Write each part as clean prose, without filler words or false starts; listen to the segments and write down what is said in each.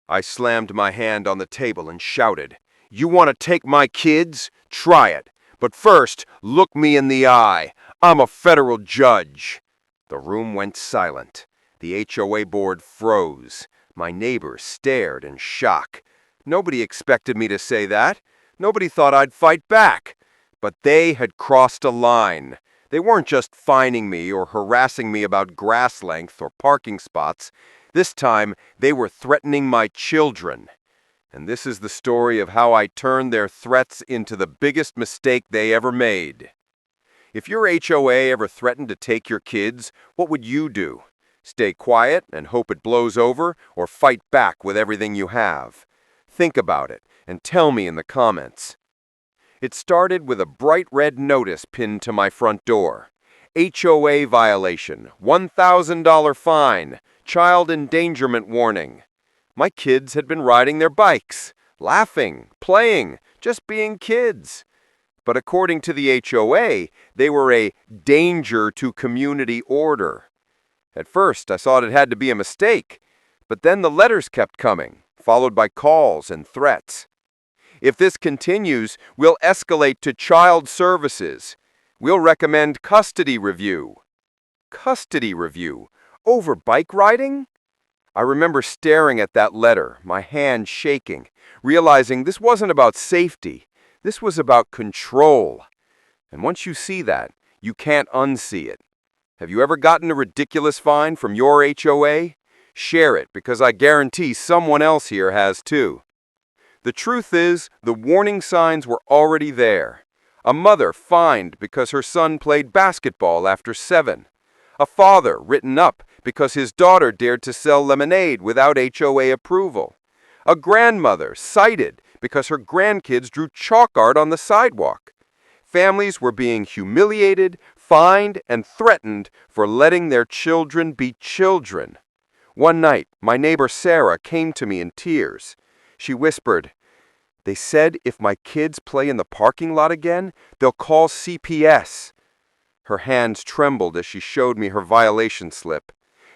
I slammed my hand on the table and shouted, "You want to take my kids? Try it. But first, look me in the eye. I'm a federal judge." The room went silent. The HOA board froze. My neighbors stared in shock. Nobody expected me to say that. Nobody thought I'd fight back. But they had crossed a line. They weren't just fining me or harassing me about grass length or parking spots. This time, they were threatening my children. And this is the story of how I turned their threats into the biggest mistake they ever made. If your HOA ever threatened to take your kids, what would you do? Stay quiet and hope it blows over, or fight back with everything you have? Think about it and tell me in the comments. It started with a bright red notice pinned to my front door. HOA violation, $1,000 fine, child endangerment warning. My kids had been riding their bikes, laughing, playing, just being kids. But according to the HOA, they were a danger to community order. At first, I thought it had to be a mistake, but then the letters kept coming, followed by calls and threats. If this continues, we'll escalate to child services. We'll recommend custody review. Custody review? Over bike riding? I remember staring at that letter, my hand shaking, realizing this wasn't about safety. This was about control. And once you see that, you can't unsee it. Have you ever gotten a ridiculous fine from your HOA? Share it, because I guarantee someone else here has too. The truth is, the warning signs were already there. A mother fined because her son played basketball after 7. A father written up because his daughter dared to sell lemonade without HOA approval. A grandmother cited because her grandkids drew chalk art on the sidewalk. Families were being humiliated, fined, and threatened for letting their children be children. One night, my neighbor Sarah came to me in tears. She whispered, "They said if my kids play in the parking lot again, they'll call CPS." Her hands trembled as she showed me her violation slip.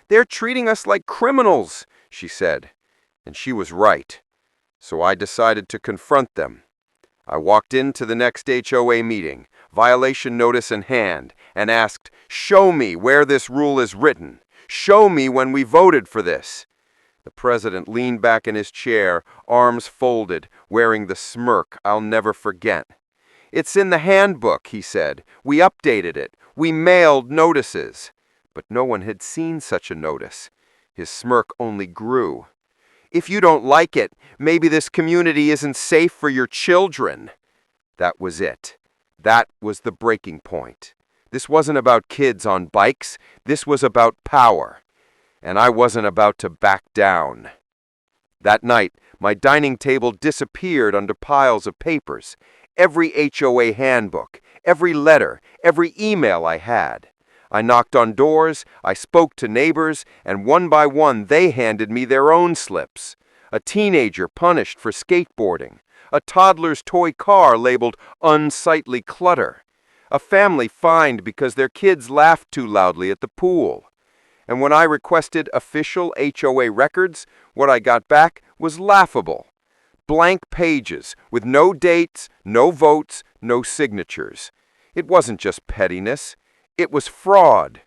"They're treating us like criminals," she said. And she was right. So I decided to confront them. I walked into the next HOA meeting, violation notice in hand, and asked, "Show me where this rule is written. Show me when we voted for this." The president leaned back in his chair, arms folded, wearing the smirk I'll never forget. "It's in the handbook," he said. "We updated it. We mailed notices." But no one had seen such a notice. His smirk only grew. "If you don't like it, maybe this community isn't safe for your children." That was it. That was the breaking point. This wasn't about kids on bikes. This was about power. And I wasn't about to back down. That night, my dining table disappeared under piles of papers. Every HOA handbook, every letter, every email I had. I knocked on doors, I spoke to neighbors, and one by one they handed me their own slips. A teenager punished for skateboarding. A toddler's toy car labeled unsightly clutter. A family fined because their kids laughed too loudly at the pool. And when I requested official HOA records, what I got back was laughable. Blank pages with no dates, no votes, no signatures. It wasn't just pettiness. It was fraud.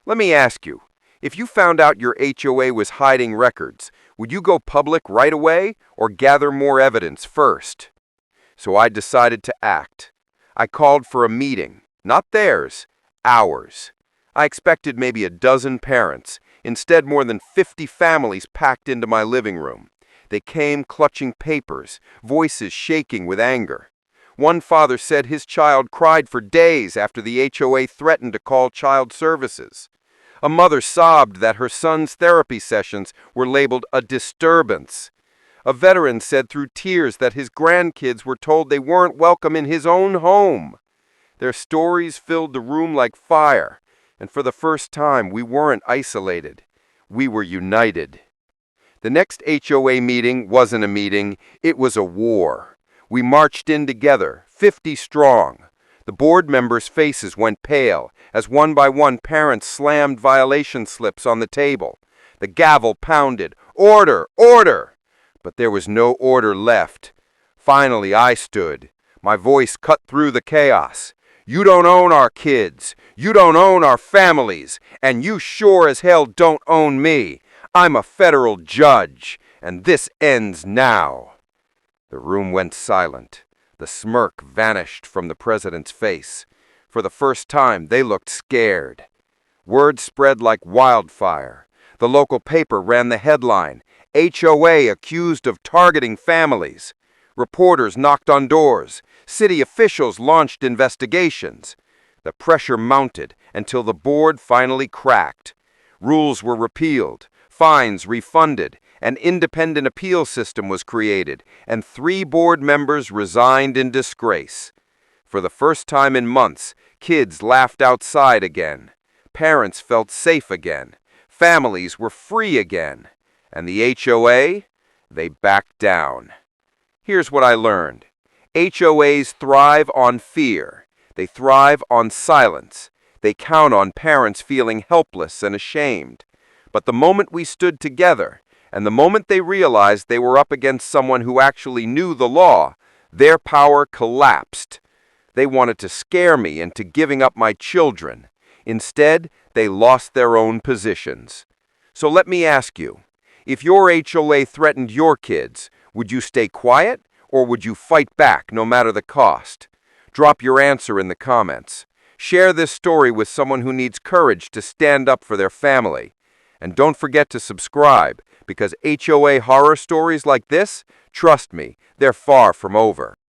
Let me ask you, if you found out your HOA was hiding records, would you go public right away or gather more evidence first? So I decided to act. I called for a meeting, not theirs, ours. I expected maybe a dozen parents. Instead, more than 50 families packed into my living room. They came clutching papers, voices shaking with anger. One father said his child cried for days after the HOA threatened to call child services. A mother sobbed that her son's therapy sessions were labeled a disturbance. A veteran said through tears that his grandkids were told they weren't welcome in his own home. Their stories filled the room like fire. And for the first time, we weren't isolated. We were united. The next HOA meeting wasn't a meeting, it was a war. We marched in together, 50 strong. The board members' faces went pale as one by one parents slammed violation slips on the table. The gavel pounded, "Order! Order!" but there was no order left. Finally, I stood. My voice cut through the chaos. You don't own our kids. You don't own our families. And you sure as hell don't own me. I'm a federal judge, and this ends now. The room went silent. The smirk vanished from the president's face. For the first time, they looked scared. Word spread like wildfire. The local paper ran the headline, HOA accused of targeting families. Reporters knocked on doors. City officials launched investigations. The pressure mounted until the board finally cracked. Rules were repealed, fines refunded, an independent appeal system was created, and 3 board members resigned in disgrace. For the first time in months, kids laughed outside again. Parents felt safe again. Families were free again. And the HOA? They backed down. Here's what I learned. HOAs thrive on fear. They thrive on silence. They count on parents feeling helpless and ashamed. But the moment we stood together, and the moment they realized they were up against someone who actually knew the law, their power collapsed. They wanted to scare me into giving up my children. Instead, they lost their own positions. So let me ask you, if your HOA threatened your kids, would you stay quiet or would you fight back no matter the cost? Drop your answer in the comments. Share this story with someone who needs courage to stand up for their family. And don't forget to subscribe, because HOA horror stories like this, trust me, they're far from over.